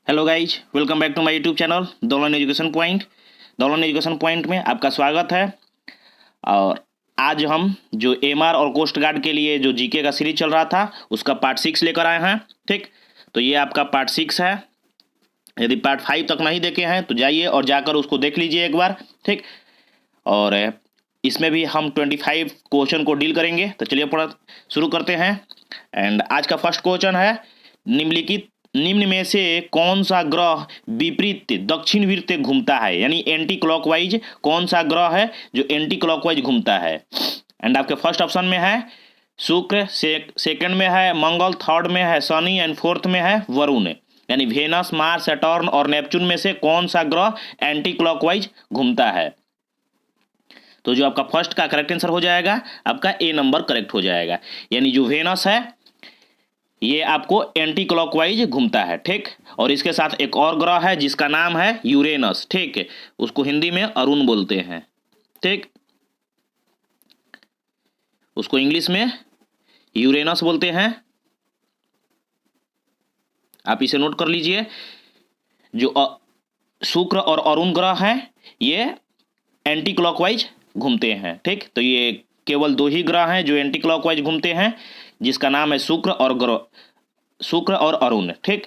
Hello guys, welcome back to my YouTube channel Daulan education point. Daulan education point में आपका स्वागत है। और आज हम जो एमआर और कोस्ट गार्ड के लिए जो जीके का सीरीज चल रहा था उसका पार्ट 6 लेकर आए हैं। ठीक, तो ये आपका पार्ट 6 है। यदि पार्ट 5 तक नहीं देखे हैं तो जाइए और जाकर उसको देख लीजिए एक बार। ठीक, और इसमें भी हम 25 क्वेश्चन को डील करेंगे। तो चलिए पढ़ा शुरू करते हैं। एंड आज का फर्स्ट क्वेश्चन है, निम्न में से कौन सा ग्रह विपरीत दक्षिण वृत्त घूमता है, यानी एंटी क्लॉकवाइज कौन सा ग्रह है जो एंटी क्लॉकवाइज घूमता है। एंड आपके फर्स्ट ऑप्शन में है शुक्र, सेकंड में है मंगल, थर्ड में है शनि एंड फोर्थ में है वरुण। यानी वेनस, मार्स, सैटर्न और नेपच्यून में से कौन सा ग्रह एंटी क्लॉकवाइज घूमता है। तो जो आपका फर्स्ट का करेक्ट आंसर हो जाएगा आपका ए नंबर करेक्ट हो जाएगा। यानी जो वेनस है ये आपको एंटी क्लॉकवाइज घूमता है। ठीक, और इसके साथ एक और ग्रह है जिसका नाम है यूरेनस। ठीक, उसको हिंदी में अरुण बोलते हैं। ठीक, उसको इंग्लिश में यूरेनस बोलते हैं। आप इसे नोट कर लीजिए। जो शुक्र और अरुण ग्रह हैं ये एंटी क्लॉकवाइज घूमते हैं। ठीक, तो ये केवल दो ही ग्रह हैं जो एंटी क्लॉकवाइज घूमते हैं, जिसका नाम है शुक्र और अरुण। ठीक,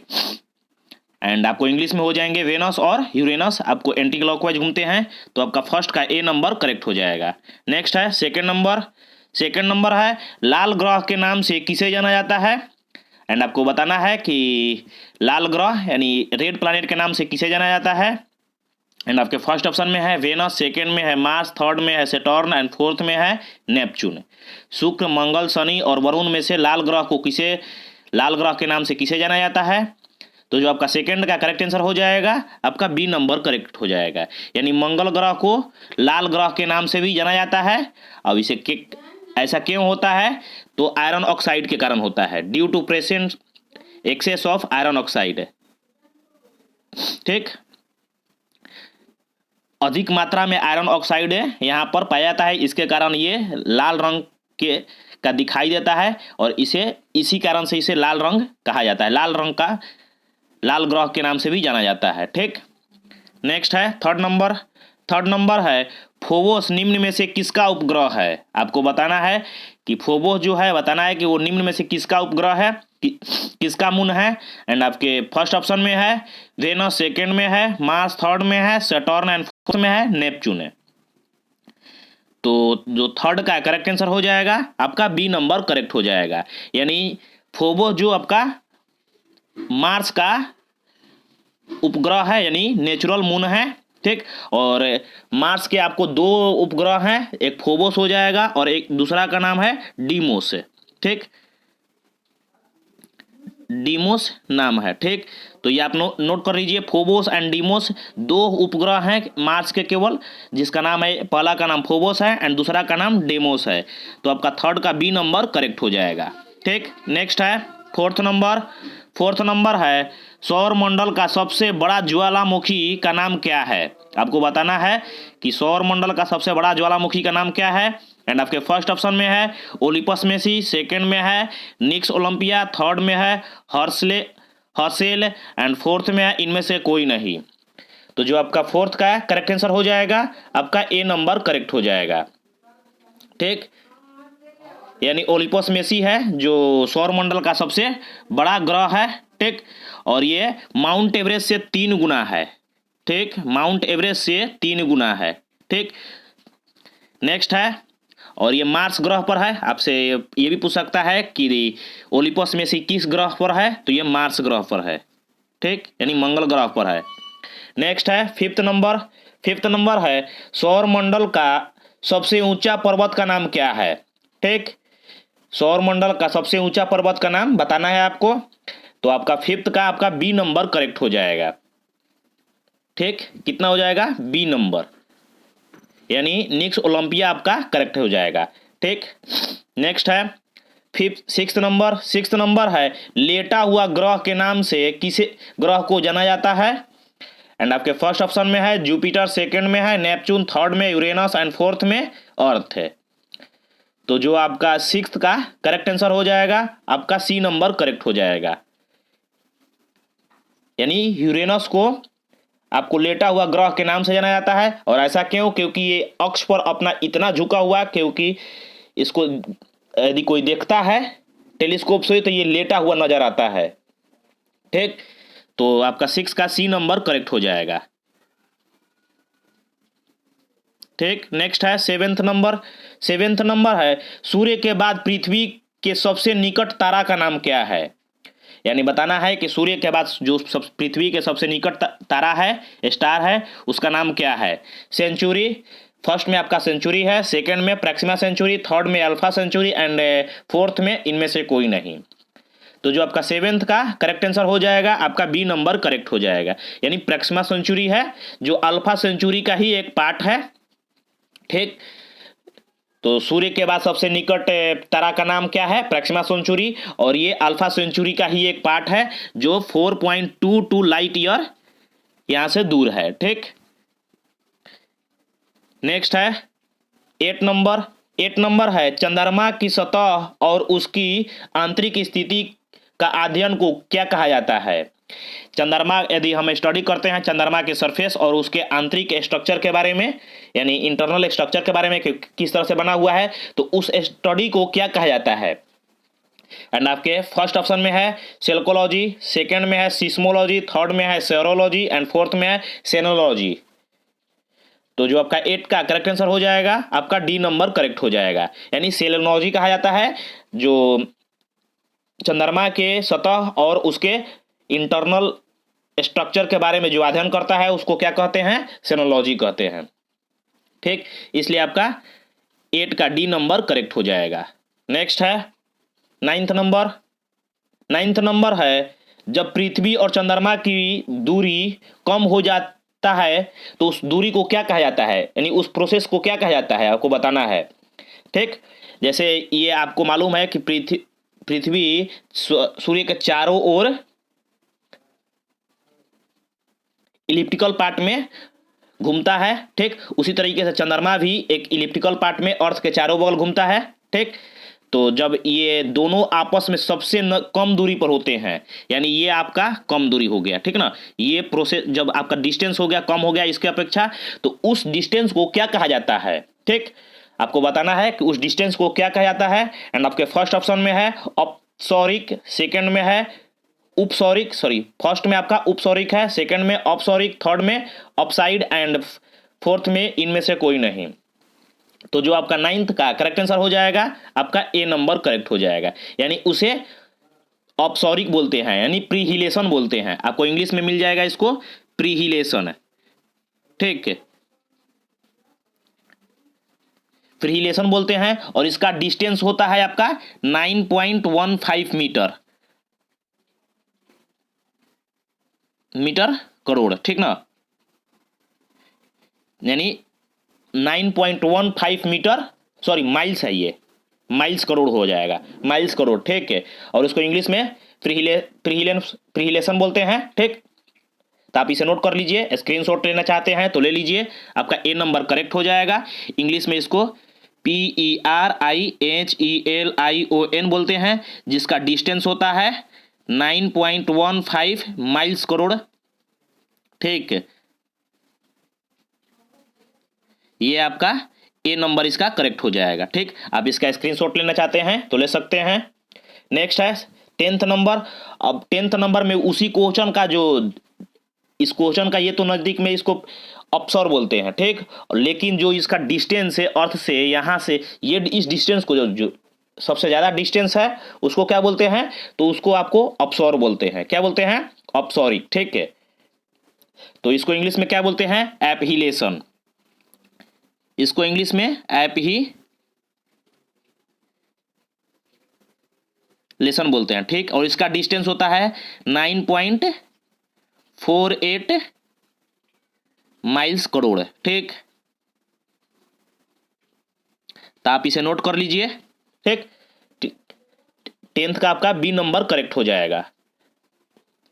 एंड आपको इंग्लिश में हो जाएंगे वेनस और यूरेनस, आपको एंटी क्लॉकवाइज घूमते हैं। तो आपका फर्स्ट का ए नंबर करेक्ट हो जाएगा। नेक्स्ट है सेकंड नंबर है लाल ग्रह के नाम से किसे जाना जाता है। एंड आपको बताना है कि लाल ग्रह यानी रेड प्लैनेट के नाम से किसे जाना जाता है। एंड आपके फर्स्ट ऑप्शन में है वेनस, सेकंड में है मार्स, थर्ड में है सैटर्न एंड फोर्थ में है नेपच्यून। शुक्र, मंगल, शनि और वरुण में से लाल ग्रह के नाम से किसे जाना जाता है। तो जो आपका सेकंड का करेक्ट आंसर हो जाएगा आपका बी नंबर करेक्ट हो जाएगा। यानी मंगल ग्रह को लाल ग्रह के नाम से भी जाना जाता है। अब इसे ऐसा क्यों होता है, तो आयरन ऑक्साइड के कारण होता है, due to presence excess of iron oxide. ठीक, अधिक मात्रा में आयरन ऑक्साइड यहाँ पर पाया जाता है, इसके कारण ये लाल रंग का दिखाई देता है और इसी कारण से इसे लाल रंग कहा जाता है। लाल ग्रह के नाम से भी जाना जाता है। ठीक, नेक्स्ट है थर्ड नंबर है फोबोस निम्न में से किसका उपग्रह है। आपको बताना है कि फोबोस जो है बताना है कि वो निम्न में से किसका उपग्रह है, किसका मून है। एंड आपके फर्स्ट ऑप्शन में है वेनस, सेकंड में है मार्स, थर्ड में है सैटर्न एंड फोर्थ में है नेपच्यून। तो जो थर्ड का करेक्ट आंसर हो जाएगा आपका बी नंबर करेक्ट हो जाएगा। यानी फोबोस जो आपका मार्स का उपग्रह है यानी नेचुरल मून है। ठीक, और मार्स के आपको दो उपग्रह हैं, एक फोबोस हो जाएगा और एक दूसरा का नाम है डीमोस। ठीक, डीमोस नाम है। ठीक, तो ये आप नोट कर लीजिए, फोबोस एंड डीमोस दो उपग्रह हैं मार्स के केवल, जिसका नाम है, पहला का नाम फोबोस है एंड दूसरा का नाम डेमोस है। तो आपका थर्ड का बी नंबर करेक्ट हो जाएगा। ठीक, नेक्स्ट है फोर्थ नंबर है सौर मंडल का सबसे बड़ा ज्वालामुखी का नाम क्या है। आपको बताना है कि सौर मंडल का सबसे बड़ा ज्वालामुखी का नाम क्या है। एंड आपके फर्स्ट ऑप्शन में है ओलिपस मेसी, सेकंड में है निक्स ओलंपिया, थर्ड में है हर्सेल एंड फोर्थ में है इनमें से कोई नहीं। तो जो आपका फोर्थ का करेक्ट आंसर हो जाएगा आपका ए नंबर करेक्ट हो जाएगा। ठीक, यानी ओलिपस मेसी है जो सौर मंडल का सबसे बड़ा ग्रह है। ठीक, और ये माउंट एवरेस्ट से 3 गुना है। ठीक, माउंट एवरेस्ट से 3 गुना है। ठीक, नेक्स्ट है, और ये मार्स ग्रह पर है। आपसे ये भी पूछ सकता है कि ओलिपस मेसी किस ग्रह पर है, तो ये मार्स ग्रह पर है। ठीक, यानी मंगल ग्रह पर है। नेक्स्ट है फिफ्थ नंबर है सौर मंडल का सबसे ऊंचा पर्वत का नाम क्या है। ठीक, सौर मंडल का सबसे ऊंचा पर्वत का नाम बताना है आपको। तो आपका फिफ्थ का आपका बी नंबर करेक्ट हो जाएगा। ठीक, कितना हो जाएगा बी नंबर, यानी निक्स ओलंपिया आपका करेक्ट हो जाएगा। ठीक, नेक्स्ट है सिक्स्थ नंबर है लेटा हुआ ग्रह के नाम से किसे ग्रह को जाना जाता है। एंड आपके फर्स्ट ऑप्शन में है जुपिटर, सेकंड में है नेपच्यून, थर्ड में यूरेनस एंड फोर्थ में अर्थ है। तो जो आपका सिक्स्थ का करेक्ट आंसर हो जाएगा आपका सी नंबर करेक्ट हो जाएगा। यानी यूरेनस को आपको लेटा हुआ ग्रह के नाम से जाना जाता है। और ऐसा क्यों? क्योंकि ये अक्ष पर अपना इतना झुका हुआ, क्योंकि इसको यदि कोई देखता है टेलीस्कोप से तो ये लेटा हुआ नजर आता है। ठीक, तो आपका 6 का सी नंबर करेक्ट हो जाएगा। ठीक, नेक्स्ट है 7th नंबर। 7th नंबर है सूर्य के बाद पृथ्वी के सबसे निकट तारा का नाम क्या है। यानी बताना है कि सूर्य के बाद जो पृथ्वी के सबसे निकट तारा है, स्टार है, उसका नाम क्या है। सेंचुरी, फर्स्ट में आपका सेंचुरी है, सेकंड में प्रैक्सिमा सेंचुरी, थर्ड में अल्फा सेंचुरी एंड फोर्थ में इनमें से कोई नहीं। तो जो आपका 7th का करेक्ट आंसर हो जाएगा आपका बी नंबर करेक्ट हो जाएगा। यानी प्रैक्सिमा सेंचुरी है जो अल्फा सेंचुरी का ही एक पार्ट है। ठीक, तो सूर्य के बाद सबसे निकट तारा का नाम क्या है? प्रैक्सिमा सेंचुरी, और ये अल्फा सेंचुरी का ही एक पार्ट है जो 4.22 लाइट ईयर यहां से दूर है। ठीक, नेक्स्ट है 8 नंबर। 8 नंबर है चंद्रमा की सतह और उसकी आंतरिक स्थिति का अध्ययन को क्या कहा जाता है। चंद्रमा, यदि हम स्टडी करते हैं चंद्रमा के सरफेस और उसके आंतरिक स्ट्रक्चर के बारे में, यानी इंटरनल स्ट्रक्चर के बारे में कि किस तरह से बना हुआ है, तो उस स्टडी को क्या कहा जाता है। एंड आपके फर्स्ट ऑप्शन में है सेल्कोलॉजी, सेकंड में है सिस्मोलॉजी, थर्ड में है सेरोलॉजी एंड फोर्थ में है सेनोलॉजी। तो जो आपका 8 का करेक्ट आंसर हो जाएगा आपका डी नंबर करेक्ट हो जाएगा। यानी सेलेनोलॉजी कहा जाता है जो चंद्रमा के सतह और उसके इंटरनल स्ट्रक्चर के बारे में जो अध्ययन करता है उसको क्या कहते हैं? सेनोलॉजी कहते हैं। ठीक, इसलिए आपका 8 का डी नंबर करेक्ट हो जाएगा। नेक्स्ट है 9th नंबर। 9th नंबर है जब पृथ्वी और चंद्रमा की दूरी कम हो जाता है तो उस दूरी को क्या कहा जाता है, यानी उस प्रोसेस को क्या कहा जाता है, आपको बताना है। ठीक, जैसे ये आपको मालूम है कि पृथ्वी सूर्य के चारों ओर इलिप्टिकल पार्ट में घूमता है। ठीक, उसी तरीके से चंद्रमा भी एक इलिप्टिकल पार्ट में अर्थ के चारों बगल घूमता है। ठीक, तो जब ये दोनों आपस में सबसे कम दूरी पर होते हैं, यानी ये आपका कम दूरी हो गया। ठीक ना, ये प्रोसेस जब आपका डिस्टेंस हो गया, कम हो गया इसके अपेक्षा, तो उस डिस्टेंस को क्या कहा जाता है। ठीक, आपको बताना है कि उस डिस्टेंस को क्या कहा जाता है। एंड आपके फर्स्ट ऑप्शन में है अपसौरिक, सेकंड में है उपसौरिक, सॉरी फर्स्ट में आपका उपसौरिक है, सेकंड में अपसौरिक, थर्ड में अपसाइड एंड फोर्थ में इनमें से कोई नहीं। तो जो आपका 9th का करेक्ट आंसर हो जाएगा आपका ए नंबर करेक्ट हो जाएगा। यानी उसे अपसौरिक बोलते हैं, यानी प्रीहिलेशन बोलते हैं। आपको इंग्लिश में मिल जाएगा इसको प्रीहिलेशन। ठीक, प्रीहिलेशन बोलते हैं और इसका डिस्टेंस होता है आपका 9.15 मीटर करोड़। ठीक ना, यानी 9.15 मीटर, सॉरी माइल्स है, ये माइल्स करोड़ हो जाएगा, माइल्स करोड़। ठीक है, और उसको इंग्लिश में प्रीहिलेशन बोलते हैं। ठीक, तो आप इसे नोट कर लीजिए, स्क्रीनशॉट लेना चाहते हैं तो ले लीजिए, आपका ए नंबर करेक्ट हो जाएगा। इंग्लिश में इसको PERIHELION बोलते हैं, जिसका डिस्टेंस होता है 9.15 माइल्स करोड़। ठीक, ये आपका ए नंबर इसका करेक्ट हो जाएगा। ठीक, आप इसका स्क्रीनशॉट लेना चाहते हैं तो ले सकते हैं। नेक्स्ट है 10th नंबर। अब 10th नंबर में उसी क्वेश्चन का जो इस क्वेश्चन का ये तो नजदीक में इसको अपसर बोलते हैं। ठीक, लेकिन जो इसका डिस्टेंस है अर्थ से यहाँ से, ये इस डिस्टेंस को जो सबसे ज्यादा डिस्टेंस है उसको क्या बोलते हैं, तो उसको आपको अपसौर बोलते हैं। क्या बोलते हैं? अपसौरिक। ठीक है, तो इसको इंग्लिश में क्या बोलते हैं? एपहिलेशन। इसको इंग्लिश में एपहिलेशन बोलते हैं। ठीक, और इसका डिस्टेंस होता है 9.48 माइल्स करोड़। ठीक, तो आप इसे नोट कर लीजिए। ठीक, 10th का आपका बी नंबर करेक्ट हो जाएगा।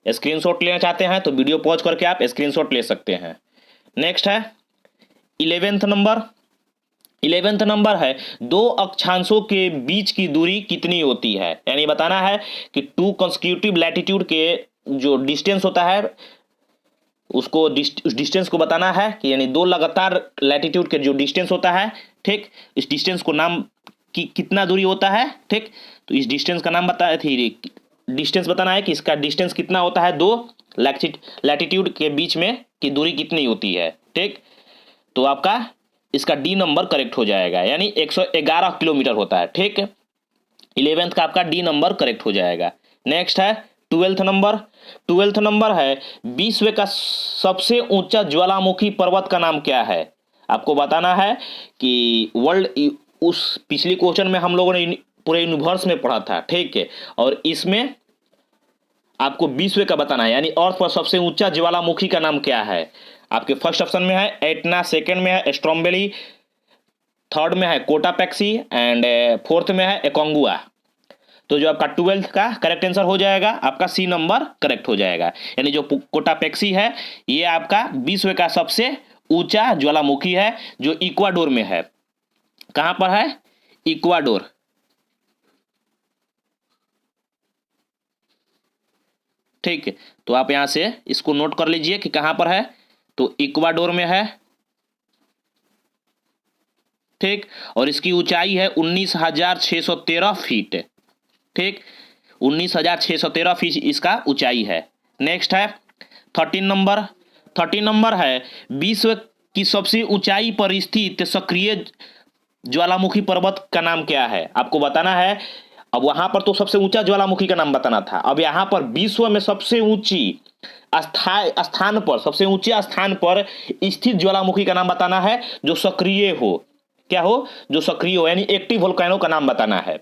स्क्रीनशॉट लेना चाहते हैं तो वीडियो पॉज करके आप स्क्रीनशॉट ले सकते हैं। नेक्स्ट है 11th नंबर। 11th नंबर है दो अक्षांशों के बीच की दूरी कितनी होती है। यानी बताना है कि 2 कंसेक्यूटिव लैटिट्यूड के जो डिस्टेंस होता है उसको उस डिस्टेंस को बताना है कि यानी दो लगातार लैटिट्यूड के जो डिस्टेंस होता है, ठीक, इस डिस्टेंस को नाम कि कितना दूरी होता है, ठीक, तो इस डिस्टेंस का नाम बताया थी, डिस्टेंस बताना है कि इसका डिस्टेंस कितना होता है दो लैटिट्यूड के बीच में की दूरी कितनी होती है, ठीक। तो आपका इसका डी नंबर करेक्ट हो जाएगा, यानी 111 किलोमीटर होता है, ठीक। 11th का आपका डी नंबर करेक्ट हो जाएगा। नेक्स्ट है 12th नंबर। 12th नंबर है विश्व का सबसे ऊंचा ज्वालामुखी पर्वत का नाम क्या है। आपको बताना है कि वर्ल्ड, उस पिछली क्वेश्चन में हम लोगों ने पूरे यूनिवर्स में पढ़ा था, ठीक है, और इसमें आपको विश्व का बताना है, यानी अर्थ पर सबसे ऊंचा ज्वालामुखी का नाम क्या है। आपके फर्स्ट ऑप्शन में है एटना, सेकंड में है स्ट्रोम्बेली, थर्ड में है कोटापैक्सी एंड फोर्थ में है एकोंगुआ। तो जो आपका 12th का करेक्ट आंसर हो जाएगा आपका सी नंबर करेक्ट हो जाएगा, यानी जो कोटापैक्सी है ये आपका विश्व का सबसे ऊंचा ज्वालामुखी है जो इक्वाडोर में है। कहां पर है? इक्वाडोर। ठीक है, तो आप यहां से इसको नोट कर लीजिए कि कहां पर है, तो इक्वाडोर में है, ठीक, और इसकी ऊंचाई है 19,613 फीट, ठीक, 19,613 फीट इसका ऊंचाई है। नेक्स्ट है 13 नंबर। 13 नंबर है विश्व की सबसे ऊंचाई पर स्थित सक्रिय ज्वालामुखी पर्वत का नाम क्या है। आपको बताना है, अब वहां पर तो सबसे ऊंचा ज्वालामुखी का नाम बताना था, अब यहां पर विश्व में सबसे ऊंची स्थान पर, सबसे ऊंचे स्थान पर स्थित ज्वालामुखी का नाम बताना है जो सक्रिय हो। क्या हो? जो सक्रिय हो, यानी एक्टिव वोल्केनो का नाम बताना है,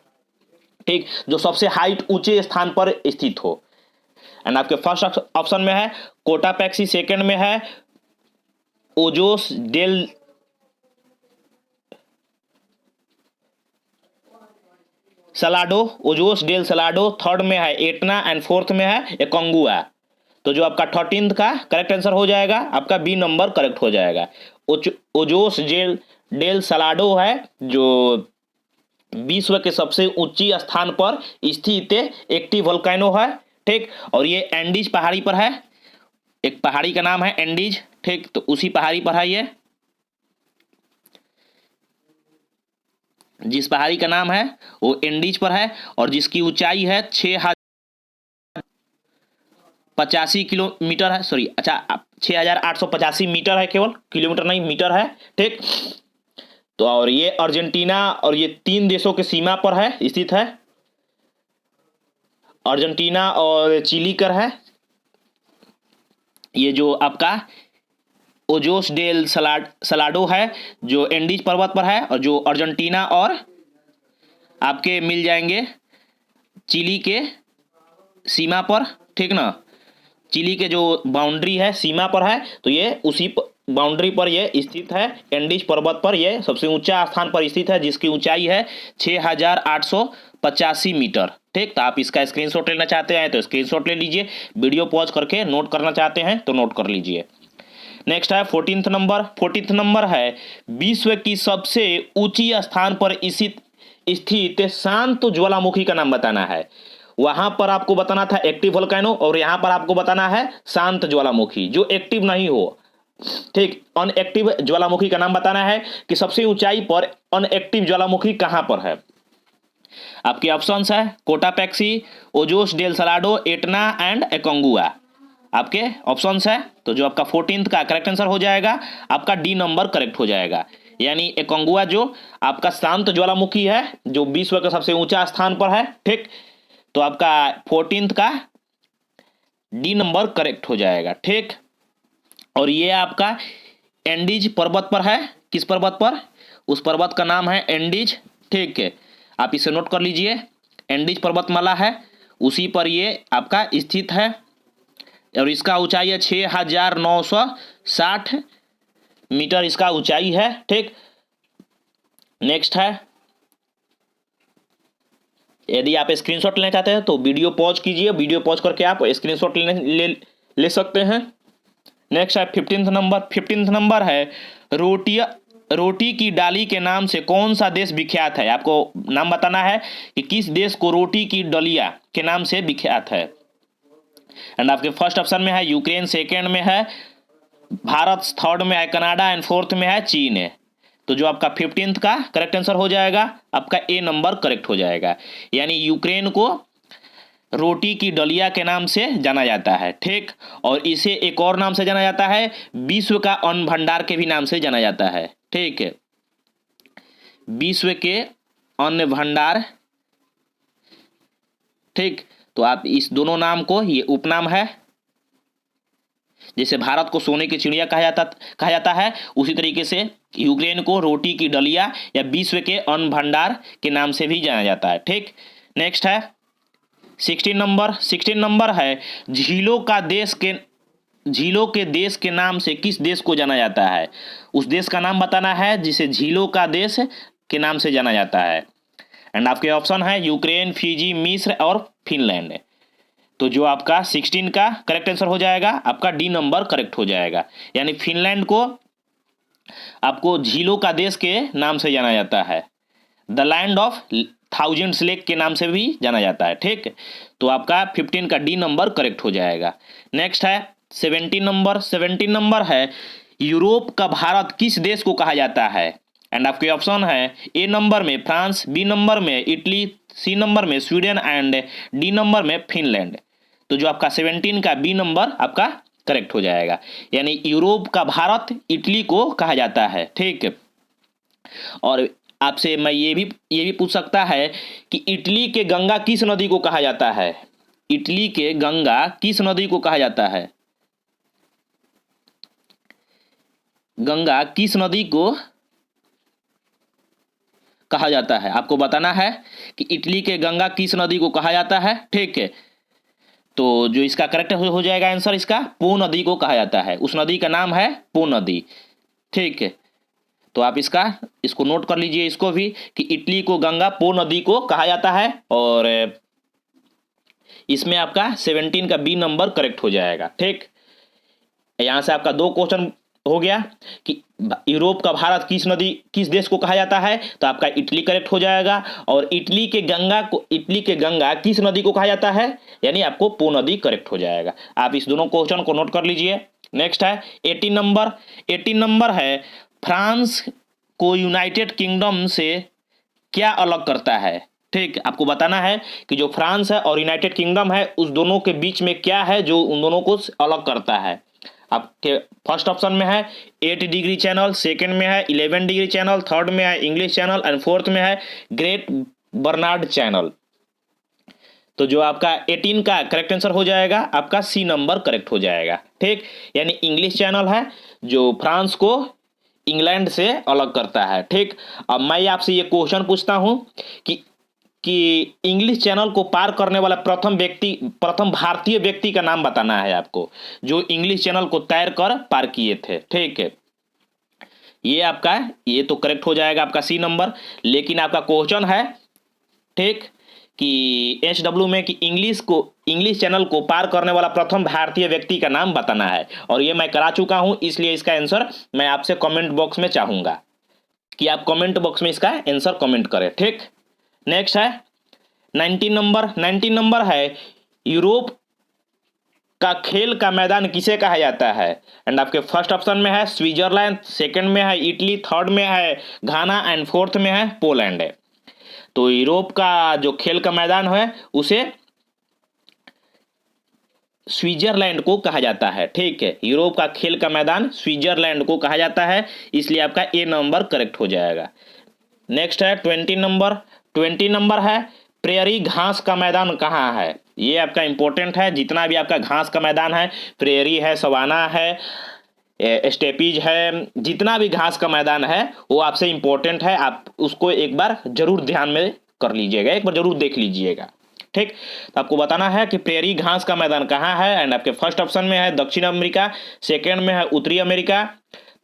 ठीक, जो सबसे हाइट ऊंचे स्थान पर स्थित हो। एंड आपके फर्स्ट ऑप्शन में है कोटापैक्सी, सेकंड में है Ojos del Salado, Ojos del Salado, third में है एटना एंड फोर्थ में है एकोंगुआ। तो जो आपका 13th का करेक्ट आंसर हो जाएगा आपका बी नंबर करेक्ट हो जाएगा। ओजोस डेल सलाडो है जो विश्व के सबसे ऊंची स्थान पर स्थित एक्टिव वोल्केनो है, ठीक, और ये एंडीज पहाड़ी पर है, एक पहाड़ी का नाम है एंडीज, ठीक, तो उसी पहाड़ी पर है ये, जिस पहाड़ी का नाम है वो एंडीज पर है और जिसकी ऊंचाई है 6,085 किलोमीटर है, सॉरी, अच्छा 6,885 मीटर है, केवल किलोमीटर नहीं मीटर है, ठीक। तो और ये अर्जेंटीना और ये 3 देशों के सीमा पर है, स्थित है, अर्जेंटीना और चिली कर है। ये जो आपका ओजोस डेल सलाडो है जो एंडीज पर्वत पर है और जो अर्जेंटीना और आपके मिल जाएंगे चिली के सीमा पर, ठीक ना, चिली के जो बाउंड्री है सीमा पर है, तो ये उसी बाउंड्री पर ये स्थित है, एंडीज पर्वत पर ये सबसे ऊंचा स्थान पर स्थित है जिसकी ऊंचाई है 6,885 मीटर, ठीक। तो आप इसका स्क्रीनशॉट लेना चाहते हैं तो स्क्रीनशॉट ले लीजिए, वीडियो पॉज करके नोट करना चाहते हैं तो नोट कर लीजिए। नेक्स्ट है 14th नंबर। 14th नंबर है विश्व की सबसे ऊंची स्थान पर स्थित शांत ज्वालामुखी का नाम बताना है। वहां पर आपको बताना था एक्टिव वोल्केनो और यहां पर आपको बताना है शांत ज्वालामुखी जो एक्टिव नहीं हो, ठीक। अनएक्टिव ज्वालामुखी का नाम बताना है कि सबसे ऊंचाई पर अनएक्टिव ज्वालामुखी कहां पर है। आपके ऑप्शंस है Cotopaxi, Ojos del Salado, Etna and Aconcagua. आपके ऑप्शंस है, तो जो आपका 14th का करेक्ट आंसर हो जाएगा आपका डी नंबर करेक्ट हो जाएगा, यानी एकोंगुआ जो आपका शांत ज्वालामुखी है जो विश्व का सबसे ऊंचा स्थान पर है, ठीक। तो आपका 14th का डी नंबर करेक्ट हो जाएगा, ठीक। और ये आपका एंडीज पर्वत पर है, किस पर्वत पर? उस पर्वत का नाम है एंडीज, ठीक है, आप इसे नोट कर लीजिए, एंडीज पर्वतमाला है उसी पर ये आपका स्थित है और इसका ऊंचाई है 6,960 मीटर इसका ऊंचाई है, ठीक। नेक्स्ट है, यदि आप स्क्रीनशॉट लेना चाहते हैं तो वीडियो पॉज कीजिए, वीडियो पॉज करके आप स्क्रीनशॉट ले सकते हैं। नेक्स्ट है 15th नंबर। 15th नंबर है रोटी की डाली के नाम से कौन सा देश विख्यात है। आपको नाम बताना है कि किस देश को रोटी की डलिया के नाम से विख्यात है। एंड आपके फर्स्ट ऑप्शन में है यूक्रेन, सेकेंड में है भारत, थर्ड में है कनाडा एंड फोर्थ में है चीन है। तो जो आपका 15th का करेक्ट आंसर हो जाएगा आपका ए नंबर करेक्ट हो जाएगा। यानी यूक्रेन को रोटी की डलिया के नाम से जाना जाता है, ठीक। और इसे एक और नाम से जाना जाता है, विश्व का अन्न भंडार के भी नाम से जाना जाता है, ठीक है। विश्व के अन्न भंडार, ठीक। तो आप इस दोनों नाम को, ये उपनाम है, जैसे भारत को सोने की चिड़िया कहा जाता है, उसी तरीके से यूक्रेन को रोटी की डलिया या विश्व के अन्न भंडार के नाम से भी जाना जाता है, ठीक। नेक्स्ट है 16 नंबर है झीलों के देश के नाम से किस देश को जाना जाता है। उस देश का नाम बताना है जिसे झीलों का देश के नाम से जाना जाता है। एंड आपके ऑप्शन है यूक्रेन, फिजी, मिस्र और फिनलैंड। तो जो आपका 16 का करेक्ट आंसर हो जाएगा आपका डी नंबर करेक्ट हो जाएगा। यानी फिनलैंड को आपको झीलों का देश के नाम से जाना जाता है, the land of thousands lake के नाम से भी जाना जाता है, ठीक। तो आपका 15 का डी नंबर करेक्ट हो जाएगा। नेक्स्ट है 17 नंबर है यूरोप का भारत किस देश को कहा जाता है। एंड आपके ऑप्शन है ए नंबर में फ्रांस, बी नंबर में इटली, सी नंबर में स्वीडन एंड डी नंबर में फिनलैंड। तो जो आपका 17 का बी नंबर आपका करेक्ट हो जाएगा। यानी यूरोप का भारत इटली को कहा जाता है, ठीक। और आपसे मैं ये भी पूछ सकता है कि इटली के गंगा किस नदी को कहा जाता है। इटली के गंगा किस नदी को कहा जाता है। गंगा किस नदी को कहा जाता है, आपको बताना है कि इटली के गंगा किस नदी को कहा जाता है, ठीक है। तो जो इसका करेक्ट हो जाएगा आंसर, इसका पो नदी को कहा जाता है। उस नदी का नाम है पो नदी, ठीक है। तो आप इसको नोट कर लीजिए इसको भी कि इटली को गंगा पो नदी को कहा जाता है। और इसमें आपका 17 का बी नंबर करेक्ट हो जाएगा, ठीक। यहां से आपका 2 क्वेश्चन हो गया कि यूरोप का भारत किस देश को कहा जाता है, तो आपका इटली करेक्ट हो जाएगा। और इटली के गंगा किस नदी को कहा जाता है, यानी आपको पो नदी करेक्ट हो जाएगा। आप इस दोनों क्वेश्चन को नोट कर लीजिए। नेक्स्ट है 18 नंबर है फ्रांस को यूनाइटेड किंगडम से क्या अलग करता है, ठीक। आपको बताना है कि जो फ्रांस है और यूनाइटेड किंगडम है उस दोनों के बीच में क्या है जो उन दोनों को अलग करता है। आपके फर्स्ट ऑप्शन में है 8 डिग्री चैनल, सेकंड में है 11 डिग्री चैनल, थर्ड में है इंग्लिश चैनल एंड फोर्थ में है ग्रेट बर्नार्ड चैनल। तो जो आपका 18 का करेक्ट आंसर हो जाएगा आपका सी नंबर करेक्ट हो जाएगा, ठीक। यानी इंग्लिश चैनल है जो फ्रांस को इंग्लैंड से अलग करता है, ठीक। अब मैं आपसे ये क्वेश्चन पूछता हूं कि इंग्लिश चैनल को पार करने वाला प्रथम भारतीय व्यक्ति का नाम बताना है आपको, जो इंग्लिश चैनल को तैर कर पार किए थे, ठीक है। ये तो करेक्ट हो जाएगा आपका सी नंबर। लेकिन आपका क्वेश्चन है, ठीक, कि HW में कि इंग्लिश चैनल को पार करने वाला प्रथम भारतीय व्यक्ति का नाम बताना है। और ये मैं करा चुका हूं, इसलिए इसका आंसर मैं आपसे कमेंट बॉक्स में चाहूंगा कि आप कमेंट बॉक्स में इसका आंसर कमेंट करें, ठीक। नेक्स्ट है 19 नंबर है यूरोप का खेल का मैदान किसे कहा जाता है। एंड आपके फर्स्ट ऑप्शन में है स्विट्जरलैंड, सेकंड में है इटली, थर्ड में है घाना एंड फोर्थ में है पोलैंड है। तो यूरोप का जो खेल का मैदान है उसे स्विट्जरलैंड को कहा जाता है, ठीक है। यूरोप का खेल का मैदान स्विट्जरलैंड को कहा जाता है, इसलिए आपका ए नंबर करेक्ट हो जाएगा। नेक्स्ट है 20 नंबर है प्रेयरी घास का मैदान कहाँ है। ये आपका इंपॉर्टेंट है। जितना भी आपका घास का मैदान है, प्रेयरी है, सवाना है, स्टेपीज है, जितना भी घास का मैदान है वो आपसे इंपॉर्टेंट है। आप उसको एक बार जरूर ध्यान में कर लीजिएगा, एक बार जरूर देख लीजिएगा, ठीक। तो आपको बताना है कि प्रेयरी घास का मैदान कहाँ है। एंड आपके फर्स्ट ऑप्शन में है दक्षिण अमेरिका, सेकेंड में है उत्तरी अमेरिका,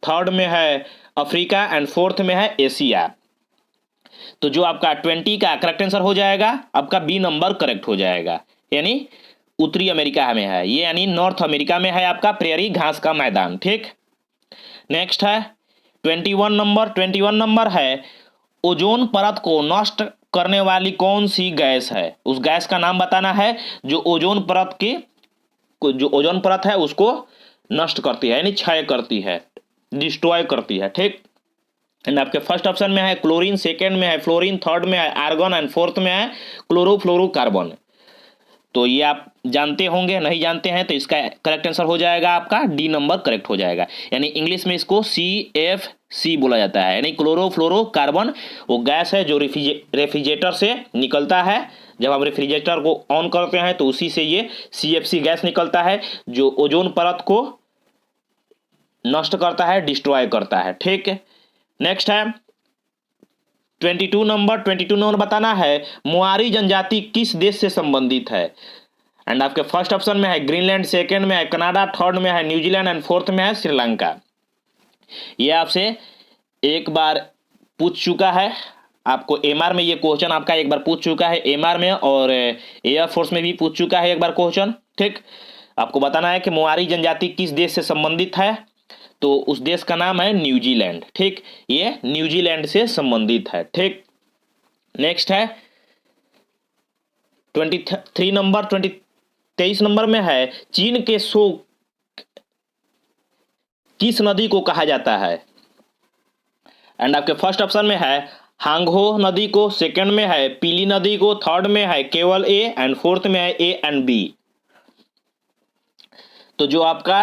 थर्ड में है अफ्रीका एंड फोर्थ में है एशिया। तो जो आपका 20 का करेक्ट आंसर हो जाएगा आपका बी नंबर करेक्ट हो जाएगा, यानी उत्तरी अमेरिका में है ये, यानी नॉर्थ अमेरिका में है आपका प्रेयरी घास का मैदान, ठीक। नेक्स्ट है 21 नंबर है ओजोन परत को नष्ट करने वाली कौन सी गैस है। उस गैस का नाम बताना है जो ओजोन परत जो ओजोन परत है उसको नष्ट करती है, यानी क्षय करती है, डिस्ट्रॉय करती है। ठीक, एंड आपके फर्स्ट ऑप्शन में है क्लोरीन, सेकेंड में है फ्लोरीन, थर्ड में है आर्गन एंड फोर्थ में है क्लोरोफ्लोरोकार्बन। तो ये आप जानते होंगे, नहीं जानते हैं तो इसका करेक्ट आंसर हो जाएगा आपका डी नंबर करेक्ट हो जाएगा। यानी इंग्लिश में इसको CFC बोला जाता है, यानी क्लोरोफ्लोरोकार्बन। वो गैस है जो रेफ्रिजरेटर से निकलता है। जब हम रेफ्रिजरेटर को ऑन करते हैं तो उसी से ये CFC गैस निकलता है जो ओजोन परत को नष्ट करता है, डिस्ट्रॉय करता है। ठीक है, नेक्स्ट है 22 नंबर बताना है मोआरी जनजाति किस देश से संबंधित है। एंड आपके फर्स्ट ऑप्शन में है ग्रीनलैंड, सेकंड में है कनाडा, थर्ड में है न्यूजीलैंड एंड फोर्थ में है श्रीलंका। ये आपसे एक बार पूछ चुका है, आपको MR में ये क्वेश्चन आपका एक बार पूछ चुका है, MR में और एयरफोर्स में भी पूछ चुका है एक बार क्वेश्चन। ठीक, आपको बताना है कि मोआरी जनजाति किस देश से संबंधित है, तो उस देश का नाम है न्यूजीलैंड। ठीक, ये न्यूजीलैंड से संबंधित है। ठीक, नेक्स्ट है 23 नंबर में है चीन के शोक किस नदी को कहा जाता है। एंड आपके फर्स्ट ऑप्शन में है हांगहो नदी को, सेकंड में है पीली नदी को, थर्ड में है केवल A एंड फोर्थ में है A एंड B। तो जो आपका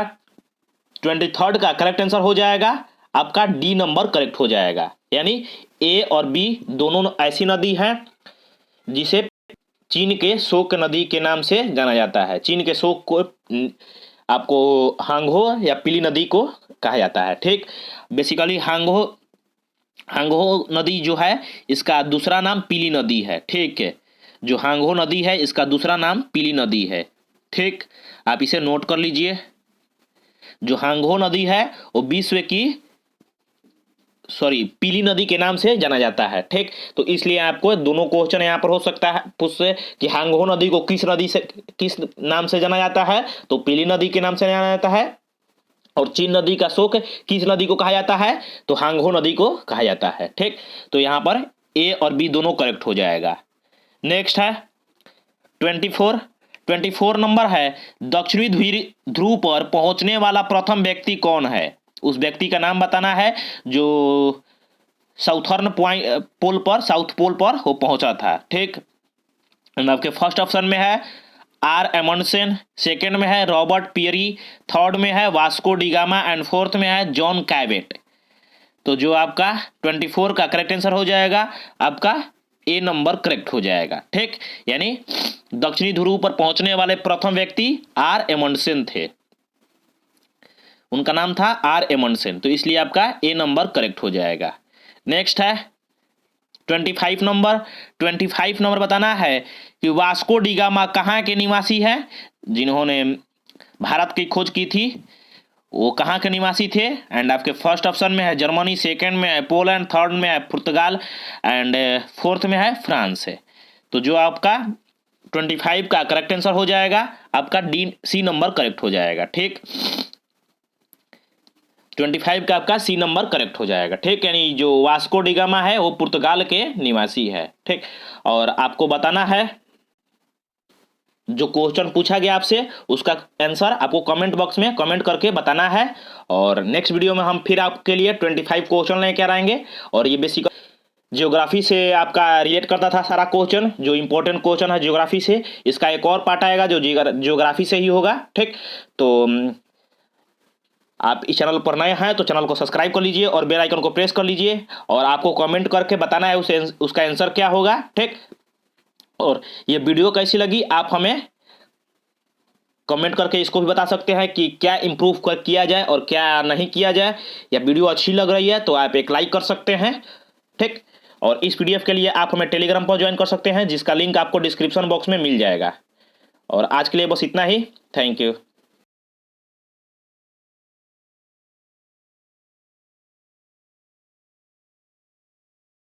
23rd का करेक्ट आंसर हो जाएगा आपका डी नंबर करेक्ट हो जाएगा। यानी A और B दोनों ऐसी नदी हैं जिसे चीन के शोक नदी के नाम से जाना जाता है। चीन के शोक को आपको हांगहो या पीली नदी को कहा जाता है। ठीक, बेसिकली हांगहो नदी जो है इसका दूसरा नाम पीली नदी है। ठीक है, जो हांगहो नदी है इसका दूसरा नाम पीली नदी है। ठीक, आप इसे नोट कर लीजिए। जो हांगहो नदी है वो पीली नदी के नाम से जाना जाता है। ठीक, तो इसलिए आपको दोनों क्वेश्चन यहाँ पर हो सकता है पूछ से कि हांगहो नदी को किस नाम से जाना जाता है, तो पीली नदी के नाम से जाना जाता है। और चीन नदी का शोक किस नदी को कहा जाता है, तो हांगहो नदी को कहा जाता है। ठीक, तो यहाँ पर A और B दोनों करेक्ट हो जाएगा। नेक्स्ट है 24 नंबर है दक्षिणी ध्रुव पर पहुंचने वाला प्रथम व्यक्ति कौन है। उस व्यक्ति का नाम बताना है जो साउथ पोल पर वो पहुंचा था। ठीक, आपके फर्स्ट ऑप्शन में है R एमंडसेन, सेकेंड में है रॉबर्ट पियरी, थर्ड में है वास्को डिगामा एंड फोर्थ में है जॉन कैबेट। तो जो आपका 24 का करेक्ट आंसर हो जाएगा आपका A नंबर करेक्ट हो जाएगा। ठीक, यानी दक्षिणी ध्रुव पर पहुंचने वाले प्रथम व्यक्ति R एमंडसेन थे, उनका नाम था R एमंडसेन, तो इसलिए आपका A नंबर करेक्ट हो जाएगा। नेक्स्ट है 25 नंबर बताना है कि वास्को डिगामा कहाँ के निवासी है। जिन्होंने भारत की खोज की थी वो कहाँ के निवासी थे। एंड आपके फर्स्ट ऑप्शन में है जर्मनी, सेकंड में है पोलैंड, थर्ड में है पुर्तगाल एंड फोर्थ में है फ्रांस है। तो जो आपका 25 का करेक्ट आंसर हो जाएगा आपका C नंबर करेक्ट हो जाएगा। ठीक, 25 का आपका C नंबर करेक्ट हो जाएगा। ठीक, यानी जो वास्को डिगामा है वो पुर्तगाल के निवासी है। ठीक, और आपको बताना है जो क्वेश्चन पूछा गया आपसे उसका आंसर आपको कमेंट बॉक्स में कमेंट करके बताना है। और नेक्स्ट वीडियो में हम फिर आपके लिए 25 क्वेश्चन लेकर आएंगे। और ये बेसिक जियोग्राफी से आपका रिलेट करता था सारा क्वेश्चन, जो इंपॉर्टेंट क्वेश्चन है जियोग्राफी से। इसका एक और पार्ट आएगा जो जियोग्राफी से ही होगा। ठीक, तो आप इस चैनल पर नए हैं तो चैनल को सब्सक्राइब कर लीजिए और बेल आइकन को प्रेस कर लीजिए। और आपको कमेंट करके बताना है उसका आंसर क्या होगा। ठीक, और ये वीडियो कैसी लगी आप हमें कमेंट करके इसको भी बता सकते हैं कि क्या इम्प्रूव किया जाए और क्या नहीं किया जाए। या वीडियो अच्छी लग रही है तो आप एक लाइक कर सकते हैं। ठीक, और इस PDF के लिए आप हमें टेलीग्राम पर ज्वाइन कर सकते हैं जिसका लिंक आपको डिस्क्रिप्शन बॉक्स में मिल जाएगा। और आज के लिए बस इतना ही। Thank you.